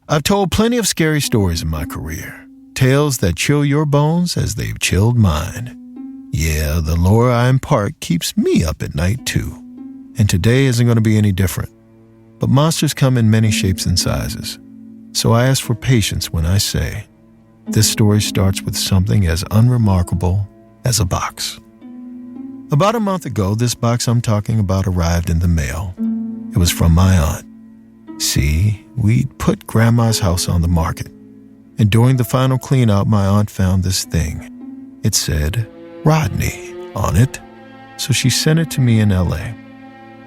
I've told plenty of scary stories in my career, tales that chill your bones as they've chilled mine. Yeah, the lore I impart keeps me up at night too, and today isn't going to be any different. But monsters come in many shapes and sizes, so I ask for patience when I say, this story starts with something as unremarkable as a box. About a month ago, this box I'm talking about arrived in the mail. It was from my aunt. See, we'd put Grandma's house on the market, and during the final clean-out, my aunt found this thing. It said, Rodney, on it, so she sent it to me in L.A.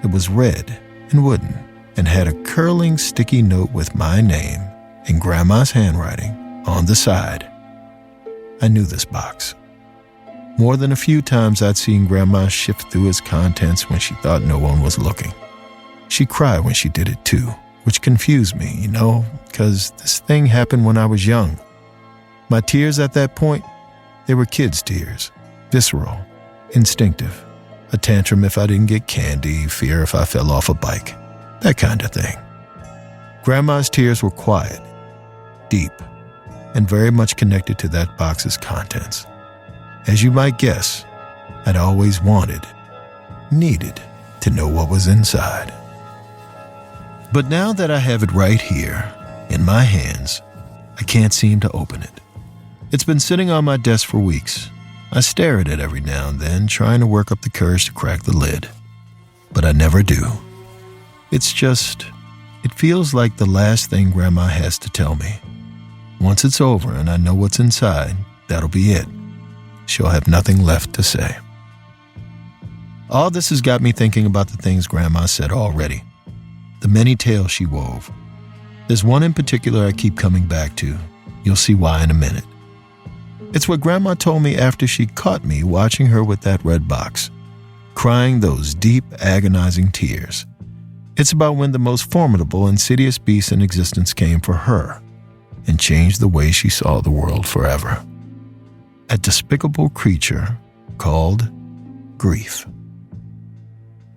It was red and wooden and had a curling sticky note with my name in Grandma's handwriting on the side. I knew this box. More than a few times I'd seen Grandma shift through its contents when she thought no one was looking. She cried when she did it too, which confused me, because this thing happened when I was young. My tears at that point, they were kids' tears, visceral, instinctive, a tantrum if I didn't get candy, fear if I fell off a bike, that kind of thing. Grandma's tears were quiet, deep, and very much connected to that box's contents. As you might guess, I'd always needed to know what was inside. But now that I have it right here, in my hands, I can't seem to open it. It's been sitting on my desk for weeks. I stare at it every now and then, trying to work up the courage to crack the lid. But I never do. It feels like the last thing Grandma has to tell me. Once it's over and I know what's inside, that'll be it. She'll have nothing left to say. All this has got me thinking about the things Grandma said already. The many tales she wove. There's one in particular I keep coming back to. You'll see why in a minute. It's what Grandma told me after she caught me watching her with that red box, crying those deep, agonizing tears. It's about when the most formidable, insidious beast in existence came for her and changed the way she saw the world forever. A despicable creature called grief.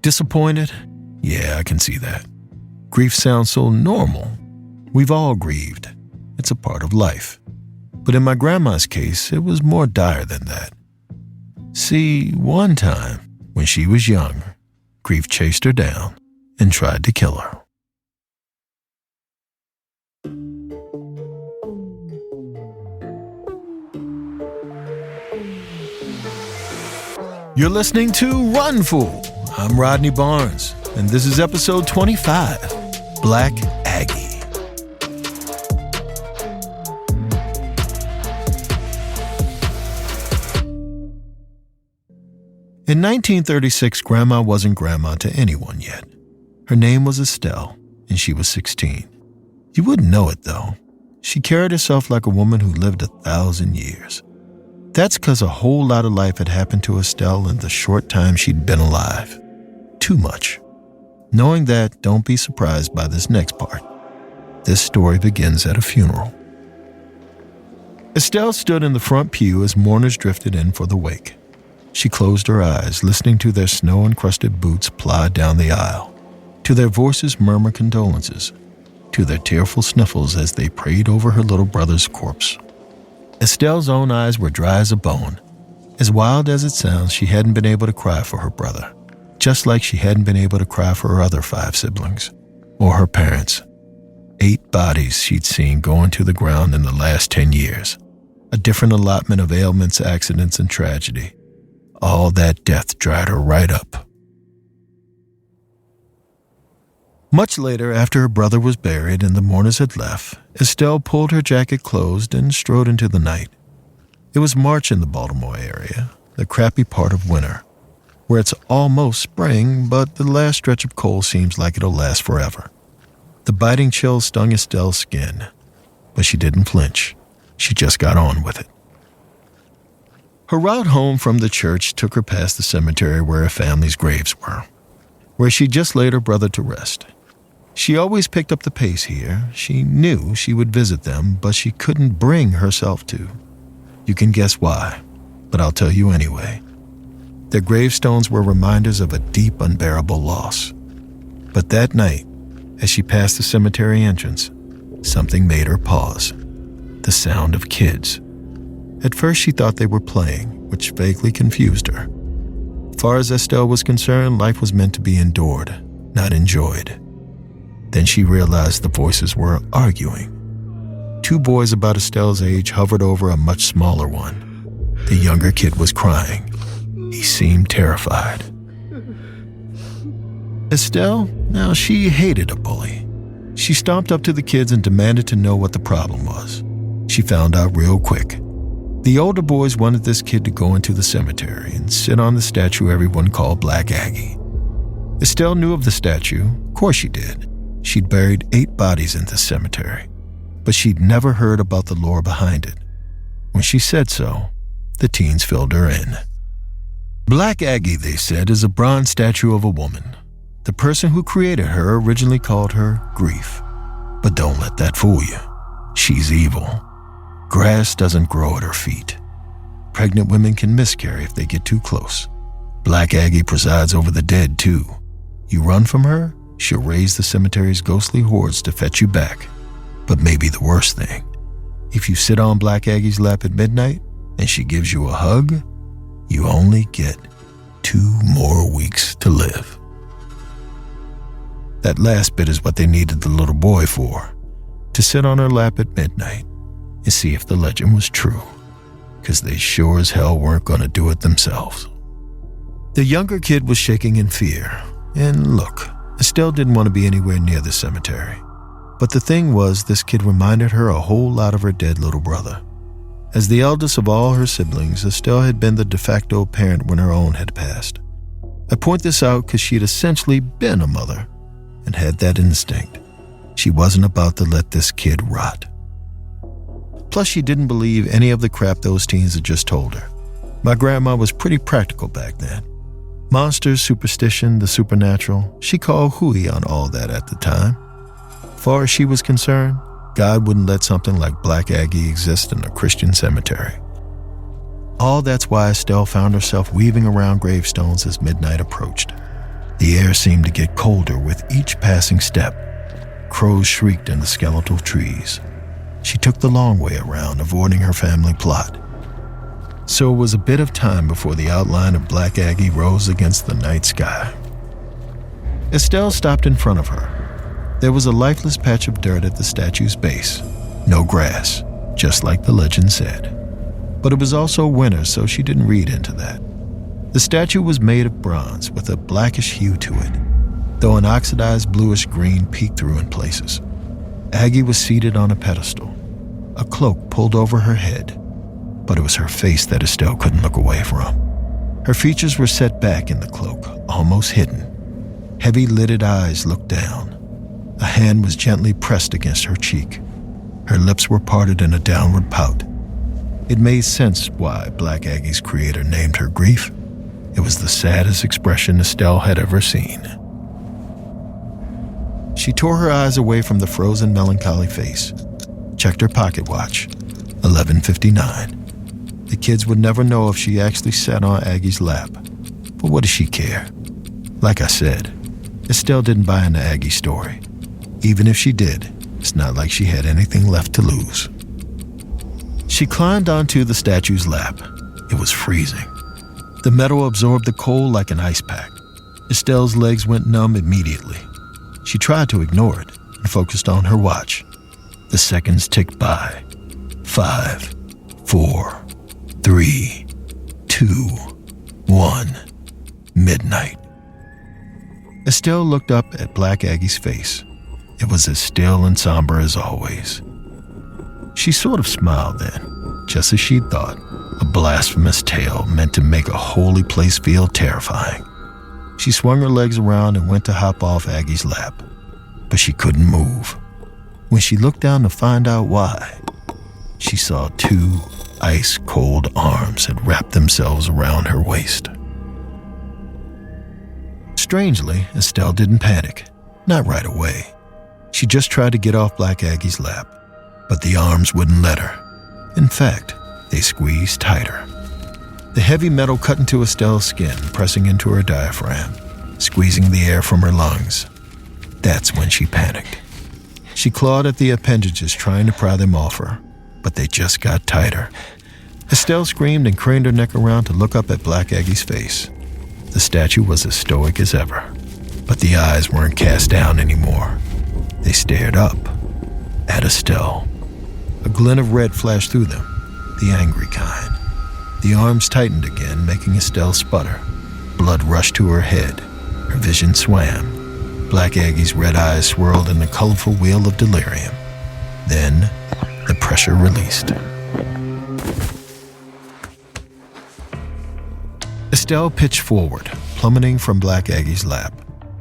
Disappointed? Yeah, I can see that. Grief sounds so normal. We've all grieved. It's a part of life. But in my grandma's case, it was more dire than that. See, one time, when she was young, grief chased her down and tried to kill her. You're listening to Run Fool. I'm Rodney Barnes, and this is episode 25, Black Aggie. In 1936, Grandma wasn't Grandma to anyone yet. Her name was Estelle, and she was 16. You wouldn't know it, though. She carried herself like a woman who lived 1,000 years. That's because a whole lot of life had happened to Estelle in the short time she'd been alive. Too much. Knowing that, don't be surprised by this next part. This story begins at a funeral. Estelle stood in the front pew as mourners drifted in for the wake. She closed her eyes, listening to their snow-encrusted boots plod down the aisle, to their voices murmur condolences, to their tearful sniffles as they prayed over her little brother's corpse. Estelle's own eyes were dry as a bone. As wild as it sounds, she hadn't been able to cry for her brother, just like she hadn't been able to cry for her other 5 siblings, or her parents. 8 bodies she'd seen going to the ground in the last 10 years. A different allotment of ailments, accidents, and tragedy. All that death dried her right up. Much later, after her brother was buried and the mourners had left, Estelle pulled her jacket closed and strode into the night. It was March in the Baltimore area, the crappy part of winter, where it's almost spring, but the last stretch of cold seems like it'll last forever. The biting chill stung Estelle's skin, but she didn't flinch. She just got on with it. Her route home from the church took her past the cemetery where her family's graves were, where she just laid her brother to rest. She always picked up the pace here. She knew she would visit them, but she couldn't bring herself to. You can guess why, but I'll tell you anyway. Their gravestones were reminders of a deep, unbearable loss. But that night, as she passed the cemetery entrance, something made her pause. The sound of kids. At first she thought they were playing, which vaguely confused her. As far as Estelle was concerned, life was meant to be endured, not enjoyed. Then she realized the voices were arguing. Two boys about Estelle's age hovered over a much smaller one. The younger kid was crying. He seemed terrified. Estelle, now she hated a bully. She stomped up to the kids and demanded to know what the problem was. She found out real quick. The older boys wanted this kid to go into the cemetery and sit on the statue everyone called Black Aggie. Estelle knew of the statue. Of course she did. She'd buried 8 bodies in the cemetery, but she'd never heard about the lore behind it. When she said so, the teens filled her in. Black Aggie, they said, is a bronze statue of a woman. The person who created her originally called her Grief. But don't let that fool you. She's evil. Grass doesn't grow at her feet. Pregnant women can miscarry if they get too close. Black Aggie presides over the dead, too. You run from her, she'll raise the cemetery's ghostly hordes to fetch you back. But maybe the worst thing, if you sit on Black Aggie's lap at midnight and she gives you a hug, you only get 2 more weeks to live. That last bit is what they needed the little boy for, to sit on her lap at midnight and see if the legend was true, because they sure as hell weren't going to do it themselves. The younger kid was shaking in fear, and look, Estelle didn't want to be anywhere near the cemetery. But the thing was, this kid reminded her a whole lot of her dead little brother. As the eldest of all her siblings, Estelle had been the de facto parent when her own had passed. I point this out because she'd essentially been a mother and had that instinct. She wasn't about to let this kid rot. Plus, she didn't believe any of the crap those teens had just told her. My grandma was pretty practical back then. Monsters, superstition, the supernatural, she called hooey on all that at the time. Far as she was concerned, God wouldn't let something like Black Aggie exist in a Christian cemetery. All that's why Estelle found herself weaving around gravestones as midnight approached. The air seemed to get colder with each passing step. Crows shrieked in the skeletal trees. She took the long way around, avoiding her family plot. So it was a bit of time before the outline of Black Aggie rose against the night sky. Estelle stopped in front of her. There was a lifeless patch of dirt at the statue's base. No grass, just like the legend said. But it was also winter, so she didn't read into that. The statue was made of bronze with a blackish hue to it, though an oxidized bluish green peeked through in places. Aggie was seated on a pedestal, a cloak pulled over her head, but it was her face that Estelle couldn't look away from. Her features were set back in the cloak, almost hidden. Heavy-lidded eyes looked down. A hand was gently pressed against her cheek. Her lips were parted in a downward pout. It made sense why Black Aggie's creator named her Grief. It was the saddest expression Estelle had ever seen. She tore her eyes away from the frozen, melancholy face, checked her pocket watch, 11:59. The kids would never know if she actually sat on Aggie's lap, but what does she care? Like I said, Estelle didn't buy into Aggie's story. Even if she did, it's not like she had anything left to lose. She climbed onto the statue's lap. It was freezing. The metal absorbed the cold like an ice pack. Estelle's legs went numb immediately. She tried to ignore it and focused on her watch. The seconds ticked by. 5, 4, 3, 2, 1. Midnight. Estelle looked up at Black Aggie's face. It was as still and somber as always. She sort of smiled then, just as she'd thought, a blasphemous tale meant to make a holy place feel terrifying. She swung her legs around and went to hop off Aggie's lap, but she couldn't move. When she looked down to find out why, she saw 2 ice-cold arms had wrapped themselves around her waist. Strangely, Estelle didn't panic, not right away. She just tried to get off Black Aggie's lap, but the arms wouldn't let her. In fact, they squeezed tighter. The heavy metal cut into Estelle's skin, pressing into her diaphragm, squeezing the air from her lungs. That's when she panicked. She clawed at the appendages, trying to pry them off her, but they just got tighter. Estelle screamed and craned her neck around to look up at Black Aggie's face. The statue was as stoic as ever, but the eyes weren't cast down anymore. They stared up at Estelle. A glint of red flashed through them, the angry kind. The arms tightened again, making Estelle sputter. Blood rushed to her head. Her vision swam. Black Aggie's red eyes swirled in a colorful wheel of delirium. Then, the pressure released. Estelle pitched forward, plummeting from Black Aggie's lap,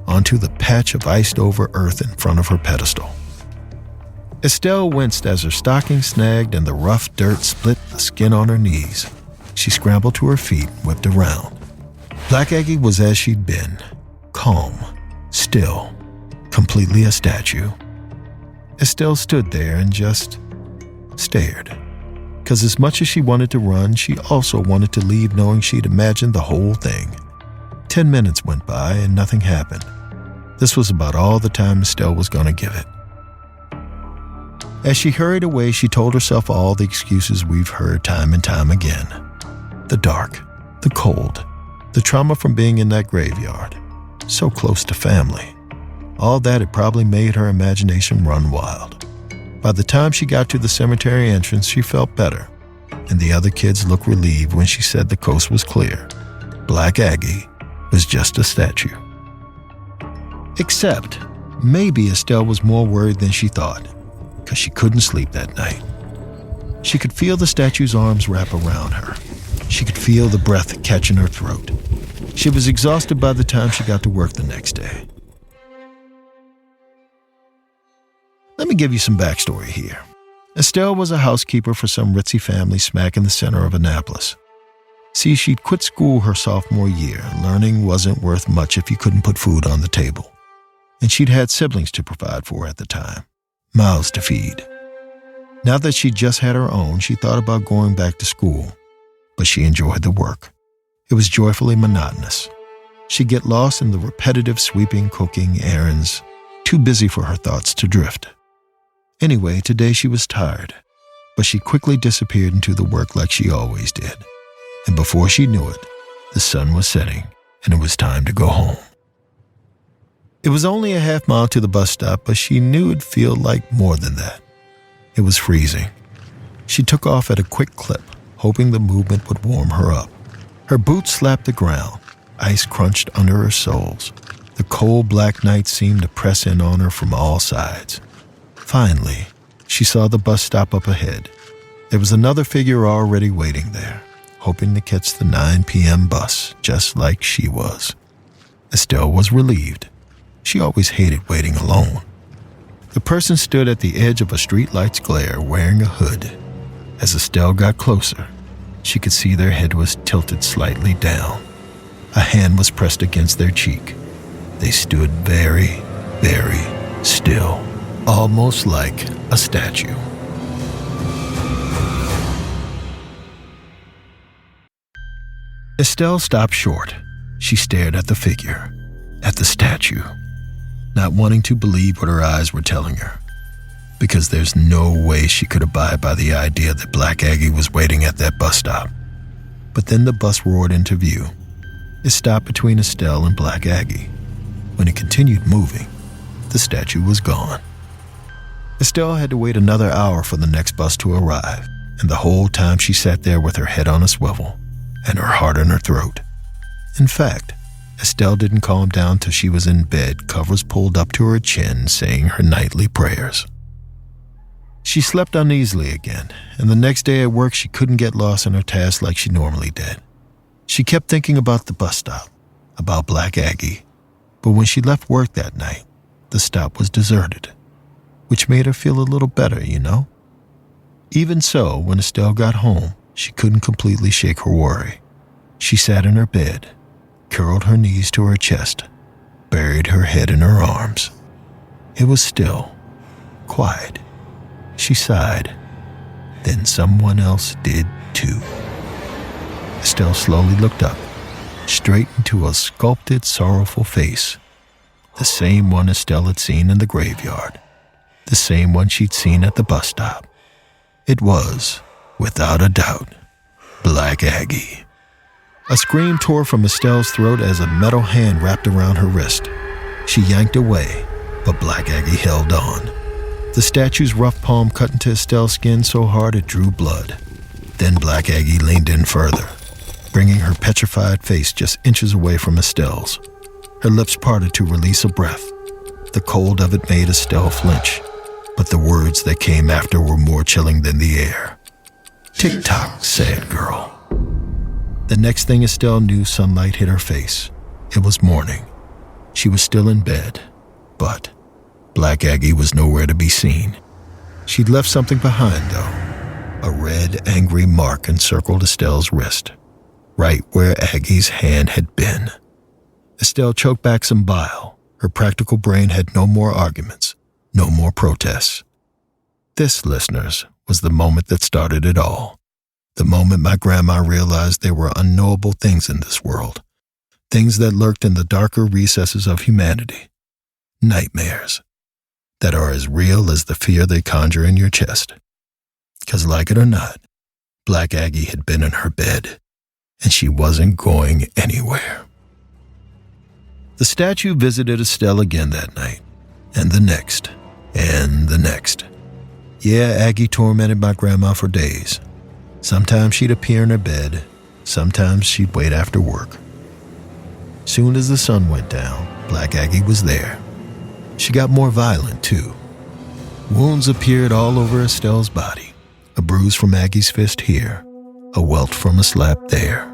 onto the patch of iced-over earth in front of her pedestal. Estelle winced as her stocking snagged and the rough dirt split the skin on her knees. She scrambled to her feet and whipped around. Black Aggie was as she'd been, calm, still, completely a statue. Estelle stood there and just stared. Because as much as she wanted to run, she also wanted to leave knowing she'd imagined the whole thing. 10 minutes went by and nothing happened. This was about all the time Estelle was going to give it. As she hurried away, she told herself all the excuses we've heard time and time again. The dark, the cold, the trauma from being in that graveyard, so close to family. All that had probably made her imagination run wild. By the time she got to the cemetery entrance, she felt better, and the other kids looked relieved when she said the coast was clear. Black Aggie was just a statue. Except, maybe Estelle was more worried than she thought, because she couldn't sleep that night. She could feel the statue's arms wrap around her. She could feel the breath catch in her throat. She was exhausted by the time she got to work the next day. Let me give you some backstory here. Estelle was a housekeeper for some ritzy family smack in the center of Annapolis. See, she'd quit school her sophomore year. Learning wasn't worth much if you couldn't put food on the table. And she'd had siblings to provide for at the time, mouths to feed. Now that she'd just had her own, she thought about going back to school, but she enjoyed the work. It was joyfully monotonous. She'd get lost in the repetitive sweeping, cooking, errands, too busy for her thoughts to drift. Anyway, today she was tired, but she quickly disappeared into the work like she always did. And before she knew it, the sun was setting and it was time to go home. It was only a half-mile to the bus stop, but she knew it'd feel like more than that. It was freezing. She took off at a quick clip, hoping the movement would warm her up. Her boots slapped the ground. Ice crunched under her soles. The cold black night seemed to press in on her from all sides. Finally, she saw the bus stop up ahead. There was another figure already waiting there, hoping to catch the 9 p.m. bus, just like she was. Estelle was relieved. She always hated waiting alone. The person stood at the edge of a streetlight's glare, wearing a hood. As Estelle got closer, she could see their head was tilted slightly down. A hand was pressed against their cheek. They stood very, very still, almost like a statue. Estelle stopped short. She stared at the figure, at the statue, not wanting to believe what her eyes were telling her, because there's no way she could abide by the idea that Black Aggie was waiting at that bus stop. But then the bus roared into view. It stopped between Estelle and Black Aggie. When it continued moving, the statue was gone. Estelle had to wait another hour for the next bus to arrive, and the whole time she sat there with her head on a swivel and her heart in her throat. In fact, Estelle didn't calm down till she was in bed, covers pulled up to her chin, saying her nightly prayers. She slept uneasily again, and the next day at work she couldn't get lost in her task like she normally did. She kept thinking about the bus stop, about Black Aggie, but when she left work that night, the stop was deserted, which made her feel a little better, you know? Even so, when Estelle got home, she couldn't completely shake her worry. She sat in her bed, curled her knees to her chest, buried her head in her arms. It was still, quiet. She sighed. Then someone else did too. Estelle slowly looked up, straight into a sculpted, sorrowful face, the same one Estelle had seen in the graveyard. the same one she'd seen at the bus stop. It was, without a doubt, Black Aggie. A scream tore from Estelle's throat as a metal hand wrapped around her wrist. She yanked away, but Black Aggie held on. The statue's rough palm cut into Estelle's skin so hard it drew blood. Then Black Aggie leaned in further, bringing her petrified face just inches away from Estelle's. Her lips parted to release a breath. The cold of it made Estelle flinch, but the words that came after were more chilling than the air. "Tick-tock, sad girl." The next thing Estelle knew, sunlight hit her face. It was morning. She was still in bed, but Black Aggie was nowhere to be seen. She'd left something behind, though. A red, angry mark encircled Estelle's wrist, right where Aggie's hand had been. Estelle choked back some bile. Her practical brain had no more arguments, no more protests. This, listeners, was the moment that started it all. The moment my grandma realized there were unknowable things in this world, things that lurked in the darker recesses of humanity, nightmares that are as real as the fear they conjure in your chest. 'Cause like it or not, Black Aggie had been in her bed, and she wasn't going anywhere. The statue visited Estelle again that night, and the next, and the next. Yeah, Aggie tormented my grandma for days. Sometimes she'd appear in her bed, sometimes she'd wait after work. Soon as the sun went down, Black Aggie was there. She got more violent, too. Wounds appeared all over Estelle's body. A bruise from Aggie's fist here, a welt from a slap there.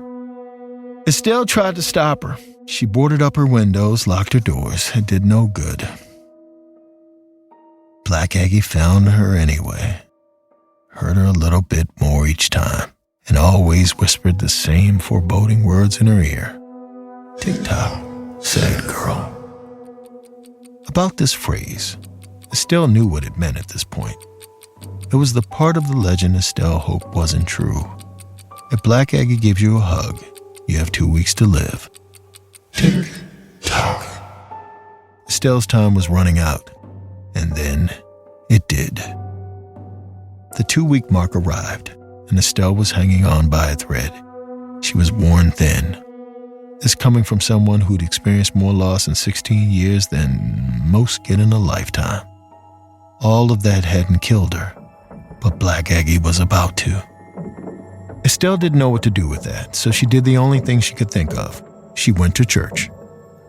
Estelle tried to stop her. She boarded up her windows, locked her doors. It did no good. Black Aggie found her anyway. Hurt her a little bit more each time, and always whispered the same foreboding words in her ear. "Tick-tock, sad girl." About this phrase, Estelle knew what it meant at this point. It was the part of the legend Estelle hoped wasn't true. If Black Aggie gives you a hug, you have 2 weeks to live. Tick-tock. Estelle's time was running out, and then it did. The 2-week mark arrived, and Estelle was hanging on by a thread. She was worn thin. This coming from someone who'd experienced more loss in 16 years than most get in a lifetime. All of that hadn't killed her, but Black Aggie was about to. Estelle didn't know what to do with that, so she did the only thing she could think of. She went to church.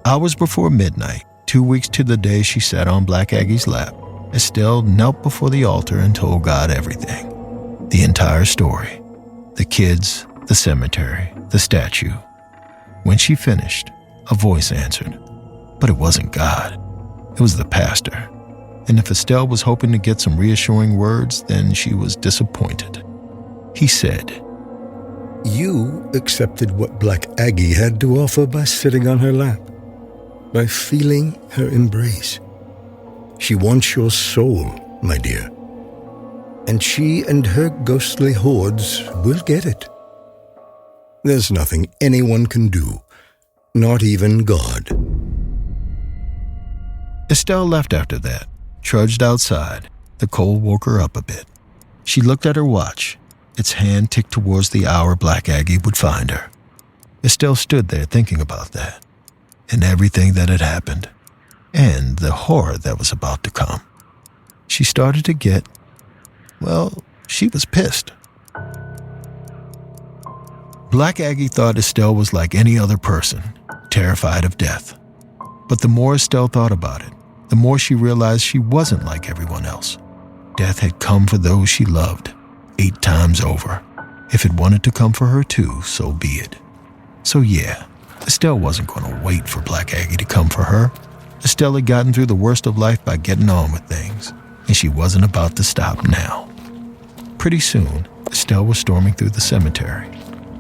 Hours before midnight, 2 weeks to the day she sat on Black Aggie's lap, Estelle knelt before the altar and told God everything. The entire story. The kids, the cemetery, the statue. When she finished, a voice answered. But it wasn't God. It was the pastor. And if Estelle was hoping to get some reassuring words, then she was disappointed. He said, "You accepted what Black Aggie had to offer by sitting on her lap, by feeling her embrace. She wants your soul, my dear. And she and her ghostly hordes will get it. There's nothing anyone can do, not even God." Estelle left after that, trudged outside. The cold woke her up a bit. She looked at her watch. Its hand ticked towards the hour Black Aggie would find her. Estelle stood there thinking about that, and everything that had happened, and the horror that was about to come. She started to get, well, she was pissed. Black Aggie thought Estelle was like any other person, terrified of death. But the more Estelle thought about it, the more she realized she wasn't like everyone else. Death had come for those she loved, 8 times over. If it wanted to come for her too, so be it. So yeah, Estelle wasn't going to wait for Black Aggie to come for her. Estelle had gotten through the worst of life by getting on with things, and she wasn't about to stop now. Pretty soon, Estelle was storming through the cemetery,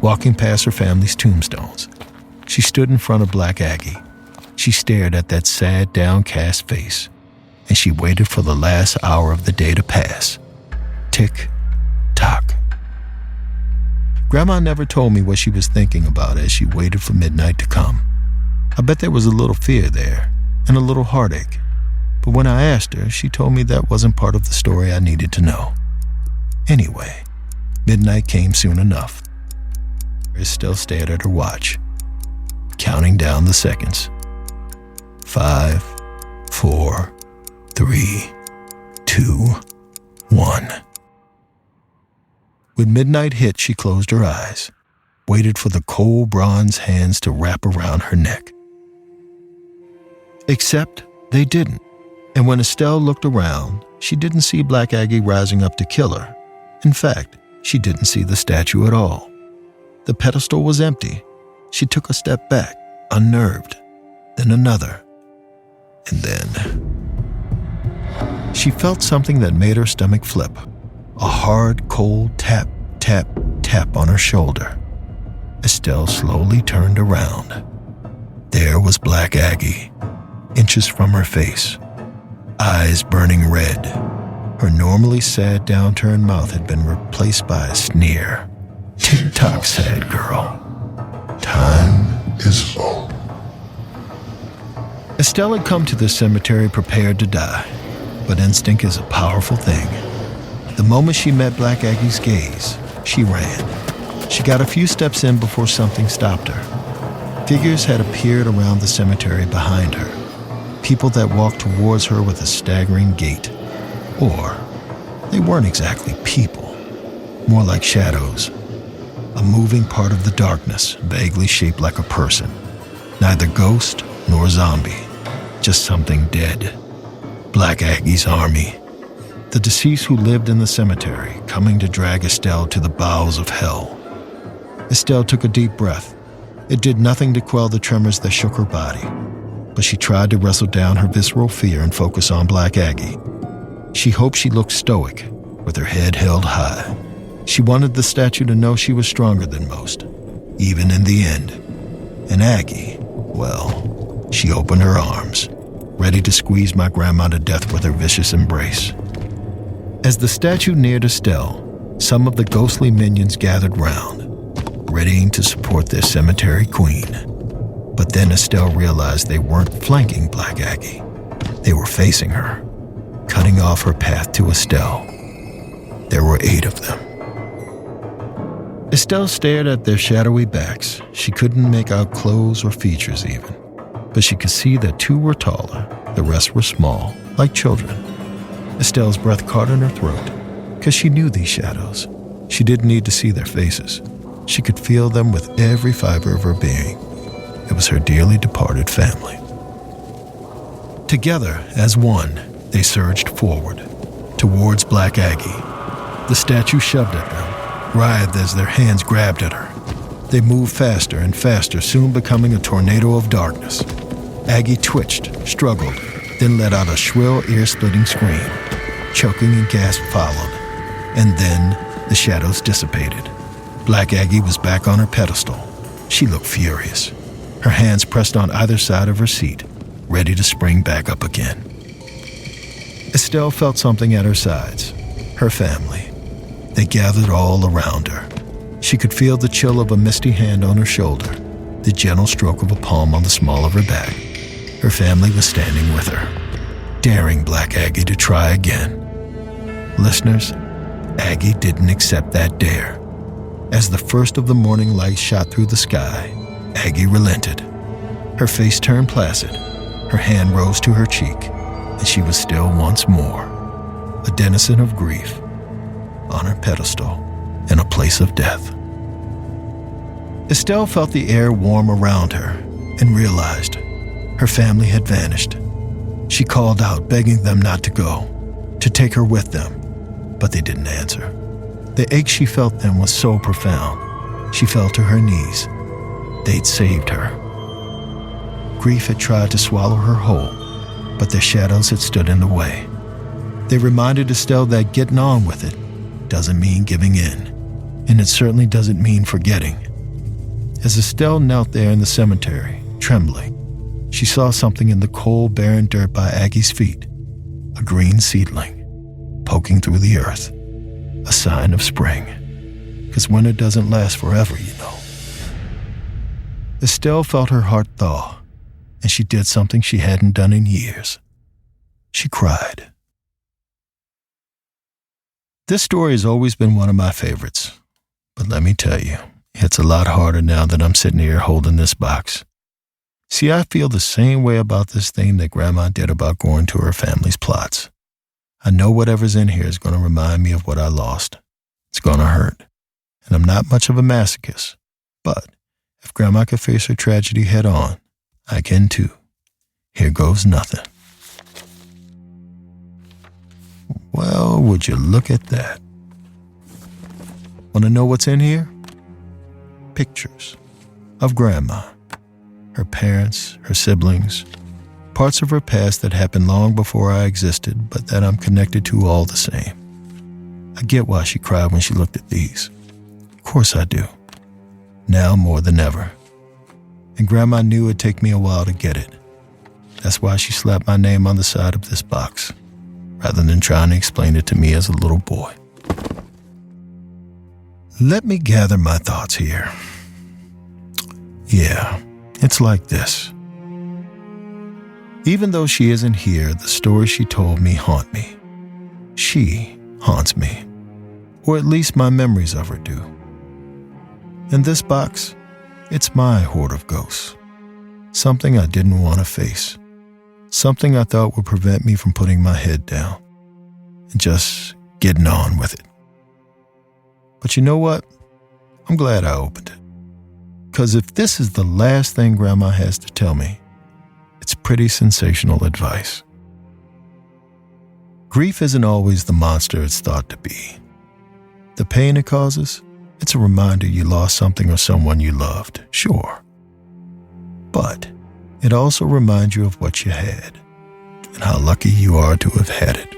walking past her family's tombstones. She stood in front of Black Aggie. She stared at that sad, downcast face, and she waited for the last hour of the day to pass. Tick-tock. Grandma never told me what she was thinking about as she waited for midnight to come. I bet there was a little fear there, and a little heartache. But when I asked her, she told me that wasn't part of the story I needed to know. Anyway, midnight came soon enough. Estelle stared at her watch, counting down the seconds. 5, 4, 3, 2, 1. When midnight hit, she closed her eyes, waited for the cold bronze hands to wrap around her neck. Except they didn't, and when Estelle looked around, she didn't see Black Aggie rising up to kill her. In fact, she didn't see the statue at all. The pedestal was empty. She took a step back, unnerved, then another, and then she felt something that made her stomach flip. A hard, cold tap, tap, tap on her shoulder. Estelle slowly turned around. There was Black Aggie, inches from her face, eyes burning red. Her normally sad, downturned mouth had been replaced by a sneer. Tick-tock, sad girl. Time is up. Estelle had come to this cemetery prepared to die, but instinct is a powerful thing. The moment she met Black Aggie's gaze, she ran. She got a few steps in before something stopped her. Figures had appeared around the cemetery behind her, people that walked towards her with a staggering gait. Or, they weren't exactly people, more like shadows. A moving part of the darkness, vaguely shaped like a person. Neither ghost nor zombie, just something dead. Black Aggie's army. The deceased who lived in the cemetery, coming to drag Estelle to the bowels of hell. Estelle took a deep breath. It did nothing to quell the tremors that shook her body, but she tried to wrestle down her visceral fear and focus on Black Aggie. She hoped she looked stoic, with her head held high. She wanted the statue to know she was stronger than most, even in the end. And Aggie, well, she opened her arms, ready to squeeze my grandma to death with her vicious embrace. As the statue neared Estelle, some of the ghostly minions gathered round, readying to support their cemetery queen. But then Estelle realized they weren't flanking Black Aggie. They were facing her, cutting off her path to Estelle. There were 8 of them. Estelle stared at their shadowy backs. She couldn't make out clothes or features even, but she could see that 2 were taller, the rest were small, like children. Estelle's breath caught in her throat, because she knew these shadows. She didn't need to see their faces. She could feel them with every fiber of her being. It was her dearly departed family. Together, as one, they surged forward, towards Black Aggie. The statue shoved at them, writhed as their hands grabbed at her. They moved faster and faster, soon becoming a tornado of darkness. Aggie twitched, struggled, then let out a shrill, ear-splitting scream. Choking and gasp followed, and then the shadows dissipated. Black Aggie was back on her pedestal. She looked furious, her hands pressed on either side of her seat, ready to spring back up again. Estelle felt something at her sides, her family. They gathered all around her. She could feel the chill of a misty hand on her shoulder, the gentle stroke of a palm on the small of her back. Her family was standing with her, daring Black Aggie to try again. Listeners, Aggie didn't accept that dare. As the first of the morning light shot through the sky, Aggie relented. Her face turned placid, her hand rose to her cheek, and she was still once more a denizen of grief, on her pedestal in a place of death. Estelle felt the air warm around her and realized her family had vanished. She called out, begging them not to go, to take her with them, but they didn't answer. The ache she felt then was so profound. She fell to her knees. They'd saved her. Grief had tried to swallow her whole, but their shadows had stood in the way. They reminded Estelle that getting on with it doesn't mean giving in, and it certainly doesn't mean forgetting. As Estelle knelt there in the cemetery, trembling, she saw something in the cold, barren dirt by Aggie's feet, a green seedling, poking through the earth, a sign of spring, because winter doesn't last forever, you know. Estelle felt her heart thaw, and she did something she hadn't done in years. She cried. This story has always been one of my favorites, but let me tell you, it's a lot harder now that I'm sitting here holding this box. See, I feel the same way about this thing that Grandma did about going to her family's plots. I know whatever's in here is going to remind me of what I lost. It's going to hurt. And I'm not much of a masochist, but if Grandma could face her tragedy head on, I can too. Here goes nothing. Well, would you look at that? Want to know what's in here? Pictures of Grandma, her parents, her siblings, parts of her past that happened long before I existed, but that I'm connected to all the same. I get why she cried when she looked at these. Of course I do. Now more than ever. And Grandma knew it'd take me a while to get it. That's why she slapped my name on the side of this box, rather than trying to explain it to me as a little boy. Let me gather my thoughts here. Yeah, it's like this. Even though she isn't here, the stories she told me haunt me. She haunts me, or at least my memories of her do. In this box, it's my horde of ghosts. Something I didn't want to face. Something I thought would prevent me from putting my head down and just getting on with it. But you know what? I'm glad I opened it. Because if this is the last thing Grandma has to tell me, it's pretty sensational advice. Grief isn't always the monster it's thought to be. The pain it causes, it's a reminder you lost something or someone you loved, sure. But it also reminds you of what you had and how lucky you are to have had it.